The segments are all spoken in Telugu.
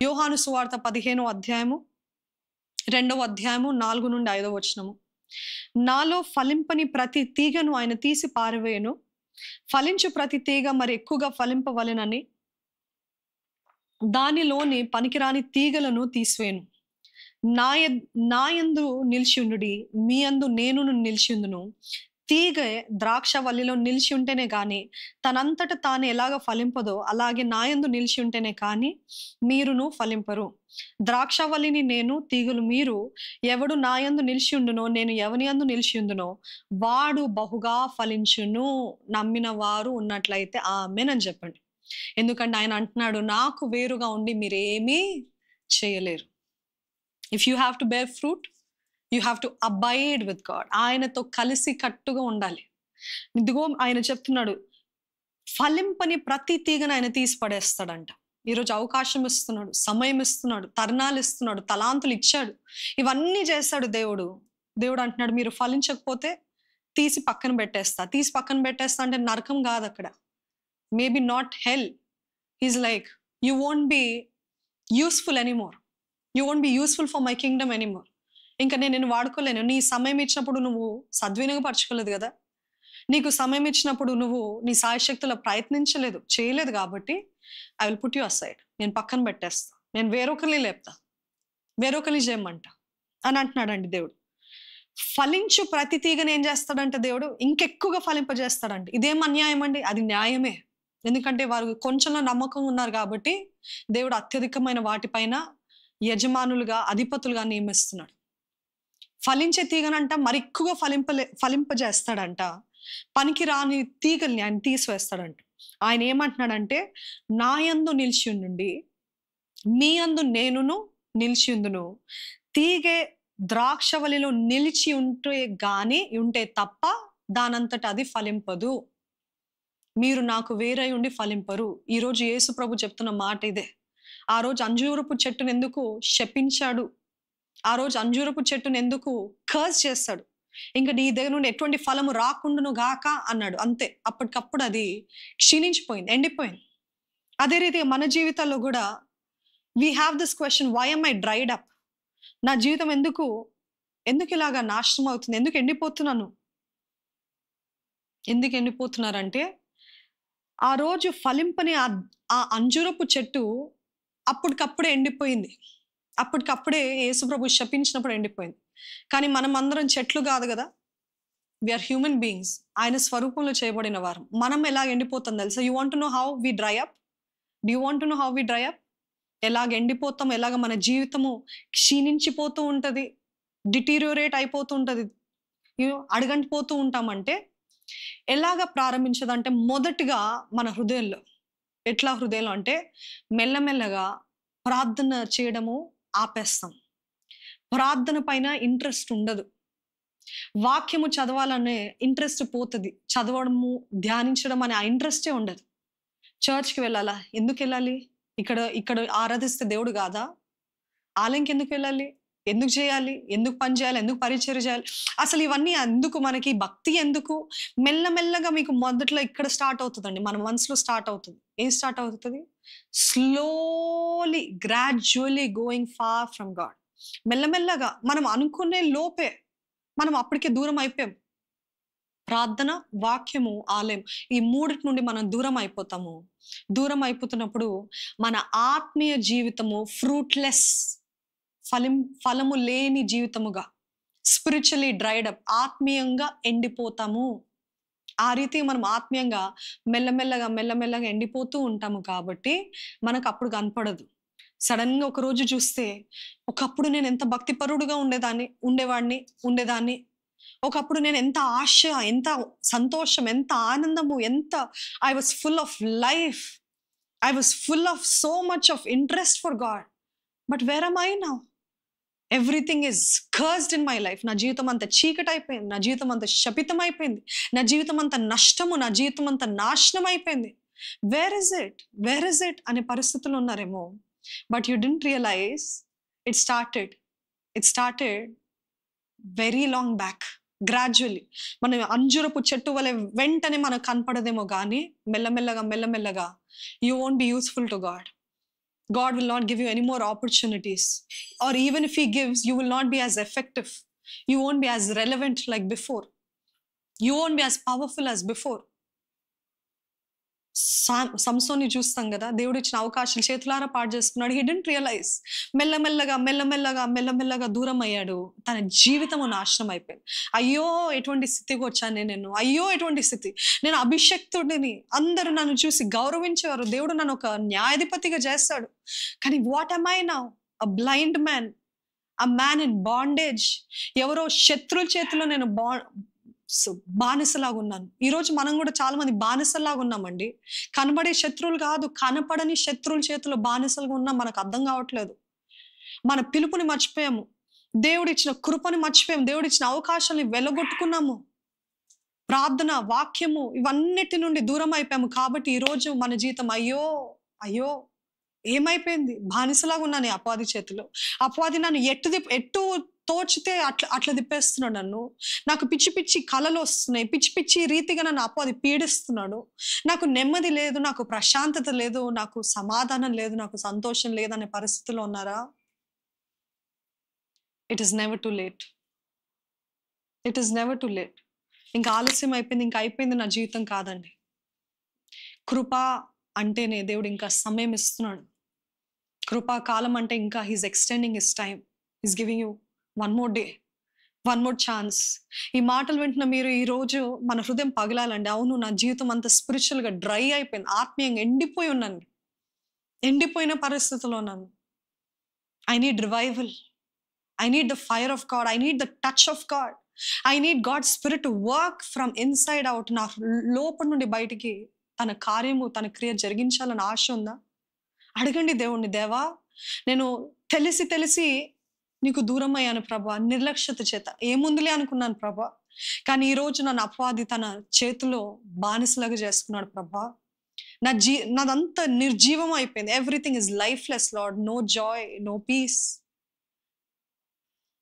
యోహాను సువార్త 15వ అధ్యాయము 2వ అధ్యాయము 4 నుండి 5వ వచనము. నాలో ఫలింపని ప్రతి తీగను ఆయన తీసి పారవేయను, ఫలించు ప్రతి తీగ మరి ఎక్కువగా ఫలింపవలెనని దానిలోని పనికిరాని తీగలను తీసివేయను. నాయందు నిలిచియుండుడి, మీ యందు నేనును నిలిచియుందును. తీగ ద్రాక్ష వల్లిలో నిలిచి ఉంటేనే కానీ తనంతట తాను ఎలాగ ఫలింపదో అలాగే నాయందు నిలిచి ఉంటేనే కానీ మీరును ఫలింపరు. ద్రాక్షవల్లిని నేను, తీగలు మీరు. ఎవడు నాయందు నిలిచి ఉండునో నేను ఎవని యందు నిలిచి ఉందునో వాడు బహుగా ఫలించును. నమ్మిన వారు ఉన్నట్లయితే ఆమేన్ అని చెప్పండి. ఎందుకంటే ఆయన అంటున్నాడు, నాకు వేరుగా ఉండి మీరేమీ చేయలేరు. If you have to bear fruit, you have to abide with God. ఆయనతో కలిసి కట్టుగా ఉండాలి. ఇదిగో ఆయన చెప్తున్నాడు, ఫలింపని ప్రతి తీగను ఆయన తీసి పడేస్తాడంట. ఈరోజు అవకాశం ఇస్తున్నాడు, సమయం ఇస్తున్నాడు, తరుణాలు ఇస్తున్నాడు, తలాంతులు ఇచ్చాడు, ఇవన్నీ చేస్తాడు దేవుడు. దేవుడు అంటున్నాడు, మీరు ఫలించకపోతే తీసి పక్కన పెట్టేస్తా అంటే నరకం కాదు అక్కడ. Maybe not hell. Is like, you won't be useful anymore, you won't be useful for my Kingdom anymore. ఇంకా నేను వాడుకోలేను. నీ సమయం ఇచ్చినప్పుడు నువ్వు సద్వినియోగపరచుకోలేదు కదా, నీకు సమయం ఇచ్చినప్పుడు నువ్వు నీ సాయశక్తుల ప్రయత్నించలేదు, చేయలేదు కాబట్టి I will put you aside. నేను పక్కన పెట్టేస్తా, నేను వేరొకరిని లేపుతా, వేరొకరిని చేయమంట అని అంటున్నాడండి దేవుడు. ఫలించు ప్రతి తీగని ఏం చేస్తాడంటే దేవుడు ఇంకెక్కువగా ఫలింపజేస్తాడండి. ఇదేం అన్యాయం అండి? అది న్యాయమే. ఎందుకంటే వారు కొంచెంలో నమ్మకం ఉన్నారు కాబట్టి దేవుడు అత్యధికమైన వాటిపైన యజమానులుగా, అధిపతులుగా నియమిస్తున్నాడు. ఫలించే తీగనంట మరి ఎక్కువగా ఫలింపజేస్తాడంట. పనికి రాని తీగల్ని ఆయన తీసివేస్తాడంట. ఆయన ఏమంటున్నాడంటే, నా యందు నిలిచి ఉండుండి, మీ యందు నేనును నిలిచి ఉందును. తీగె ద్రాక్షవల్లిలో నిలిచి ఉంటే తప్ప దానంతట అది ఫలింపదు. మీరు నాకు వేరై ఉండి ఫలింపరు. ఈరోజు యేసు ప్రభు చెప్తున్న మాట ఇదే. ఆ రోజు అంజూరపు చెట్టును ఎందుకు శపించాడు, ఆ రోజు అంజూరపు చెట్టును ఎందుకు కర్స్ చేస్తాడు, ఇంకా నీ దగ్గర నుండి ఎటువంటి ఫలము రాకుండాను గాక అన్నాడు. అంతే, అప్పటికప్పుడు అది క్షీణించిపోయింది, ఎండిపోయింది. అదే రీతిగా మన జీవితాల్లో కూడా we have this question, why am I dried up? నా జీవితం ఎందుకు ఇలాగా నాశనం అవుతుంది, ఎందుకు ఎండిపోతున్నాను? ఎందుకు ఎండిపోతున్నారంటే, ఆ రోజు ఫలింపని ఆ అంజూరపు చెట్టు అప్పటికప్పుడే ఎండిపోయింది. అప్పటికప్పుడే యేసుప్రభు శపించినప్పుడు ఎండిపోయింది. కానీ మనం అందరం చెట్లు కాదు కదా, వీఆర్ హ్యూమన్ బీయింగ్స్. ఆయన స్వరూపంలో చేయబడిన వారు. మనం ఎలా ఎండిపోతాం తెలుసా? You want to know how we dry up? Do you want to know how we dry up? ఎలాగ ఎండిపోతాం, ఎలాగ మన జీవితము క్షీణించిపోతూ ఉంటుంది, డిటీరియోరేట్ అయిపోతూ ఉంటుంది, అడగంటిపోతూ ఉంటామంటే ఎలాగ ప్రారంభించదంటే, మొదటిగా మన హృదయంలో. ఎట్లా హృదయంలో అంటే, మెల్లమెల్లగా ప్రార్థన చేయడము ఆపేస్తాం. ప్రార్థన పైన ఇంట్రెస్ట్ ఉండదు. వాక్యము చదవాలనే ఇంట్రెస్ట్ పోతుంది. చదవడము, ధ్యానించడం అనే ఆ ఇంట్రెస్టే ఉండదు. చర్చ్కి వెళ్ళాలా? ఎందుకు వెళ్ళాలి? ఇక్కడ ఆరాధిస్తే దేవుడు కాదా? ఆలయంకి ఎందుకు వెళ్ళాలి? ఎందుకు చేయాలి? ఎందుకు పని చేయాలి? ఎందుకు పరిచర్య చేయాలి? అసలు ఇవన్నీ ఎందుకు? మనకి భక్తి ఎందుకు? మెల్లమెల్లగా మీకు మొదట్లో ఇక్కడ స్టార్ట్ అవుతుందండి, మన మనసులో స్టార్ట్ అవుతుంది. ఏం స్టార్ట్ అవుతుంది? Slowly, gradually going far from God. మెల్లమెల్లగా మనం అనుకునే లోపే మనం అప్పటికే దూరం అయిపోయాం. ప్రార్థన, వాక్యము, ఆలయం, ఈ మూడిటి నుండి మనం దూరం అయిపోతాము. దూరం అయిపోతున్నప్పుడు మన ఆత్మీయ జీవితము ఫ్రూట్లెస్, ఫలము లేని జీవితముగా, స్పిరిచువల్లీ డ్రైడ్ అప్, ఆత్మీయంగా ఎండిపోతాము. ఆ రీతి మనం ఆత్మీయంగా మెల్లమెల్లగా ఎండిపోతూ ఉంటాము కాబట్టి మనకు అప్పుడు కనపడదు. సడన్ గా ఒక రోజు చూస్తే, ఒకప్పుడు నేను ఎంత భక్తిపరుడుగా ఉండేదాన్ని, ఒకప్పుడు నేను ఎంత ఆశ, ఎంత సంతోషం, ఎంత ఆనందము, I was full of life, I was full of so much of interest for God. But where am I now? Everything is cursed in my life. నా జీవితం అంతా చీకటి అయిపోయింది, నా జీవితం అంతా శపితం అయిపోయింది, నా జీవితం అంతా నష్టము, నా జీవితం అంతా నాశనం అయిపోయింది. వేర్ ఇస్ ఇట్ అనే పరిస్థితుల్లో ఉన్నారేమో. But you didn't realize it started very long back. Gradually మనం అంజురపు చెట్టు వలె వెంటనే మనకు కనపడదేమో కానీ మెల్లమెల్లగా మెల్లమెల్లగా you won't be useful to God. God will not give you any more opportunities. Or even if He gives, you will not be as effective. You won't be as relevant like before. You won't be as powerful as before. సంసోన్ని చూస్తాం కదా, దేవుడు ఇచ్చిన అవకాశాలు చేతులారా పాడు చేసుకున్నాడు. He didn't realize. మెల్లమెల్లగా మెల్లమెల్లగా మెల్లమెల్లగా దూరం అయ్యాడు. తన జీవితము నాశనం అయిపోయింది. అయ్యో ఎటువంటి స్థితికి వచ్చాను నేను, అయ్యో ఎటువంటి స్థితి, నేను అభిషక్తుడిని, అందరూ నన్ను చూసి గౌరవించేవారు, దేవుడు నన్ను ఒక న్యాయాధిపతిగా చేస్తాడు. కానీ what am I now? A blind man, a man in bondage. ఎవరో శత్రువుల చేతిలో నేను బానిసలాగా ఉన్నాను. ఈరోజు మనం కూడా చాలా మంది బానిసలాగా ఉన్నామండి. కనబడే శత్రువులు కాదు, కనపడని శత్రువుల చేతిలో బానిసలుగా ఉన్నాం. మనకు అర్థం కావట్లేదు. మన పిలుపుని మర్చిపోయాము, దేవుడిచ్చిన కృపని మర్చిపోయాము, దేవుడిచ్చిన అవకాశాలని వెలగొట్టుకున్నాము. ప్రార్థన, వాక్యము ఇవన్నిటి నుండి దూరం అయిపోయాము. కాబట్టి ఈరోజు మన జీవితం అయ్యో అయ్యో ఏమైపోయింది, బానిసలాగా ఉన్నాను అపవాది చేతిలో. అపవాది నన్ను ఎట్టు తోచితే అట్లా తిప్పేస్తున్నాడు నన్ను. నాకు పిచ్చి పిచ్చి కళలు వస్తున్నాయి, పిచ్చి పిచ్చి రీతిగా నన్ను అపవాది పీడిస్తున్నాడు. నాకు నెమ్మది లేదు, నాకు ప్రశాంతత లేదు, నాకు సమాధానం లేదు, నాకు సంతోషం లేదనే పరిస్థితిలో ఉన్నారా? It is never to late. It is never to late. ఇంకా ఆలస్యం అయిపోయింది, ఇంకా అయిపోయింది నా జీవితం కాదండి. కృప అంటేనే దేవుడు ఇంకా సమయం ఇస్తున్నాడు. కృపాకాలం అంటే ఇంకా he's extending his time. He's giving you one more day, one more chance. ఈ మాటలు వింటున్న మీరు ఈరోజు మన హృదయం పగలాలండి. అవును, నా జీవితం అంతా స్పిరిచువల్గా డ్రై అయిపోయింది, ఆత్మీయంగా ఎండిపోయి ఉన్నాను, ఎండిపోయిన పరిస్థితిలో ఉన్నాను. I need revival. I need the fire of God. I need the touch of God. I need God's Spirit to work from inside out. నా లోపల నుండి బయటికి తన కార్యము, తన క్రియ జరిగించాలని ఆశ ఉందా? అడగండి దేవుణ్ణి, దేవా నేను తెలిసి నీకు దూరం అయ్యాను ప్రభా, నిర్లక్ష్యత చేత. ఏముందిలే అనుకున్నాను ప్రభా, కానీ ఈరోజు నన్ను అపవాది తన చేతిలో బానిసలాగా చేసుకున్నాడు ప్రభా. నాదంతా నిర్జీవం అయిపోయింది. Everything is lifeless lord. No joy, no peace.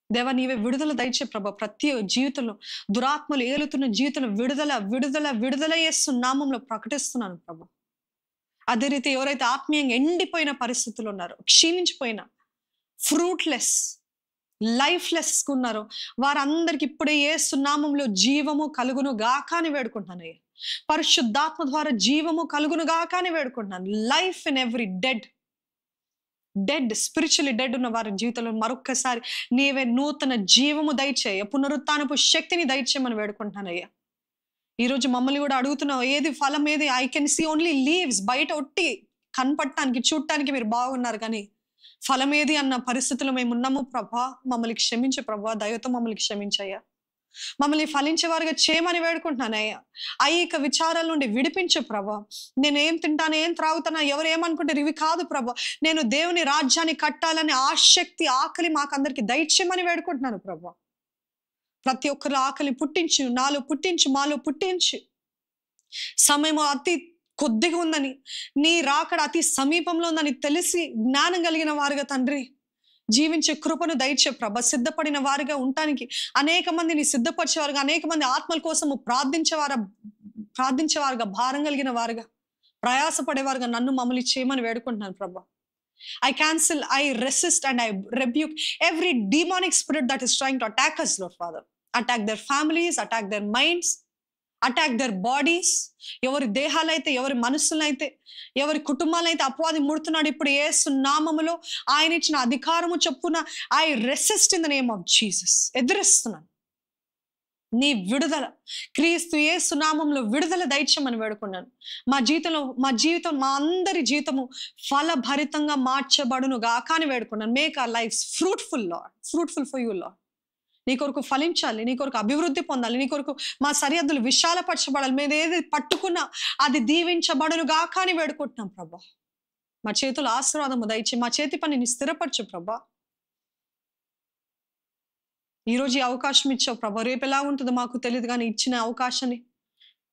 దేవా నీవే విడుదల దయచే ప్రభా. ప్రతి జీవితంలో దురాత్మలు ఏలుతున్న జీవితంలో విడుదల విడుదల విడుదల నామంలో ప్రకటిస్తున్నాను ప్రభా. అదే రీతి ఎవరైతే ఆత్మీయంగా ఎండిపోయిన పరిస్థితులు ఉన్నారో, క్షీణించిపోయిన, ఫ్రూట్లెస్, లైఫ్లెస్ ఉన్నారో వారందరికి ఇప్పుడే యేసు నామంలో జీవము కలుగును గాక అని వేడుకుంటున్నాను. పరిశుద్ధాత్మ ద్వారా జీవము కలుగును గాక అని వేడుకుంటున్నాను. Life in every dead spiritually dead ఉన్న వారి జీవితంలో మరొక్కసారి నీవే నూతన జీవము దయచేయ, పునరుత్థానపు శక్తిని దయచేయమని వేడుకుంటున్నానయ్యా. ఈరోజు మమ్మల్ని కూడా అడుగుతున్నావు, ఏది ఫలం ఏది? I can see only leaves. బయట ఒట్టి కనపడటానికి చూడటానికి మీరు బాగున్నారు, కానీ ఫలం ఏది అన్న పరిస్థితుల్లో మేము ఉన్నాము ప్రభా. మమ్మల్ని క్షమించే ప్రభా, దయతో మమ్మల్ని క్షమించయ్యా. మమ్మల్ని ఫలించేవారుగా చేయమని వేడుకుంటున్నానయ్యా. ఐక విచారాల నుండి విడిపించే ప్రభా. నేను ఏం తింటాను, ఏం త్రాగుతానా, ఎవరు ఏమనుకుంటారు, ఇవి కాదు ప్రభా. నేను దేవుని రాజ్యాన్ని కట్టాలని ఆసక్తి, ఆకలి మాకందరికి దయచేయమని వేడుకుంటున్నాను ప్రభా. ప్రతి ఒక్కరు ఆకలి పుట్టించు, నాలో పుట్టించు, మాలో పుట్టించు. సమయం అతి కొద్దిగా ఉందని, నీ రాకడ అతి సమీపంలో ఉందని తెలిసి జ్ఞానం కలిగిన వారుగా తండ్రి జీవించే కృపను దయచే ప్రభ. సిద్ధపడిన వారుగా ఉండటానికి అనేక మందిని సిద్ధపరిచేవారుగా, అనేక మంది ఆత్మల కోసము ప్రార్థించేవారుగా, భారం కలిగిన వారుగా, ప్రయాసపడేవారుగా నన్ను మమ్మల్ని చేయమని వేడుకుంటున్నాను ప్రభా. I cancel, I resist and I rebuke every demonic spirit that is trying to attack us, Lord Father. Attack their families, attack their minds, attack their bodies. ఎవరి దేహాలైతే, ఎవరి మనస్సులైతే, ఎవరి కుటుంబాలైతే అపవాది ముడుతున్నాడు, ఇప్పుడు యేసు నామములో ఆయన ఇచ్చిన అధికారము చొప్పున I resist in the name of Jesus. ఎదిరిస్తున్నాను నీ విడుదల, క్రీస్తు యేసు నామంలో విడుదల దయచేయమని వేడుకున్నాను. మా జీవితం మా అందరి జీవితము ఫలభరితంగా మార్చబడును గాక అని వేడుకున్నాను. Make our lives fruitful Lord, fruitful for you Lord. నీ కొరకు ఫలించాలి, నీ కొరకు అభివృద్ధి పొందాలి, నీ కొరకు మా సరిహద్దులు విశాలపరచబడాలి. మేము ఏది పట్టుకున్నా అది దీవించబడును గాక అని వేడుకుంటున్నాం ప్రభా. మా చేతుల ఆశీర్వాదము దయచి మా చేతి పనిని స్థిరపరచు ప్రభా. ఈరోజు ఈ అవకాశం ఇచ్చావు ప్రభా. రేపు ఎలా ఉంటుందో మాకు తెలియదు, కానీ ఇచ్చిన అవకాశాన్ని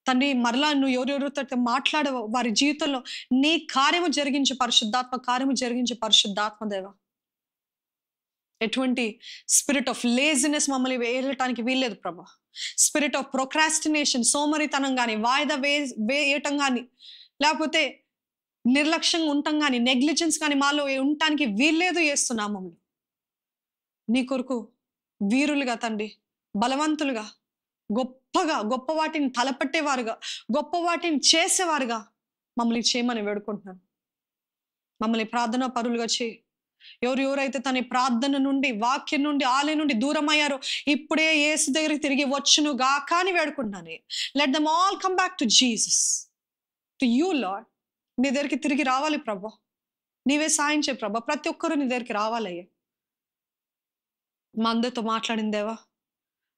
తండ్రి మరలా నువ్వు ఎవరెవరితో మాట్లాడవు వారి జీవితంలో నీ కార్యము జరిగించు, పరిశుద్ధాత్మ కార్యము జరిగించు పరిశుద్ధాత్మ దేవ. ఎటువంటి స్పిరిట్ ఆఫ్ లేజినెస్ మమ్మల్ని వేయటానికి వీల్లేదు ప్రభా. స్పిరిట్ ఆఫ్ ప్రొక్రాస్టినేషన్, సోమరితనం కానీ, వాయిదా వేయటం కానీ, లేకపోతే నిర్లక్ష్యంగా ఉండటం కానీ, నెగ్లిజెన్స్ కానీ మాలో ఉండటానికి వీల్లేదు యేసునామములో. నీ కొరకు వీరులుగా తండ్రి, బలవంతులుగా, గొప్పగా, గొప్ప వాటిని తలపట్టేవారుగా, గొప్ప వాటిని చేసేవారుగా మమ్మల్ని చేయమని వేడుకుంటున్నాను. మమ్మల్ని ప్రార్థనా పరులుగా చేయి. ఎవరైతే తన ప్రార్థన నుండి, వాక్యం నుండి, ఆలయం నుండి దూరం అయ్యారో ఇప్పుడే యేసు దగ్గరికి తిరిగి వచ్చును గాక అని వేడుకుంటున్నాను. Let them all come back to Jesus, to you Lord. నీ దగ్గరికి తిరిగి రావాలి ప్రభా. నీవే సాయం చేయి ప్రభా. ప్రతి ఒక్కరూ నీ దగ్గరికి రావాలయ్యా. మా అందరితో మాట్లాడిన దేవా,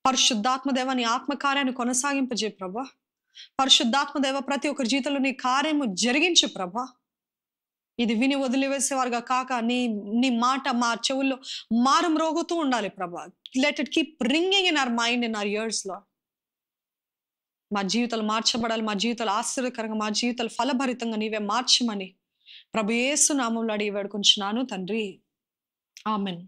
పరిశుద్ధాత్మ దేవ నీ ఆత్మకార్యాన్ని కొనసాగింపజేయ ప్రభా. పరిశుద్ధాత్మ దేవ ప్రతి ఒక్కరి జీవితంలో నీ కార్యము జరిగించు ప్రభా. ఇది విని వదిలివేసేవారుగా కాక నీ మాట మా చెవుల్లో మారం రోగుతూ ఉండాలి ప్రభా. Let it keep ringing in our mind, in our years లో. మా జీవితాలు మార్చబడాలి. మా జీవితాలు ఆశ్చర్యకరంగా, మా జీవితాలు ఫలభరితంగా నీవే మార్చమని ప్రభు యేసు నామములో అడిగి వేడుకుంటున్నాను తండ్రి. ఆమెన్.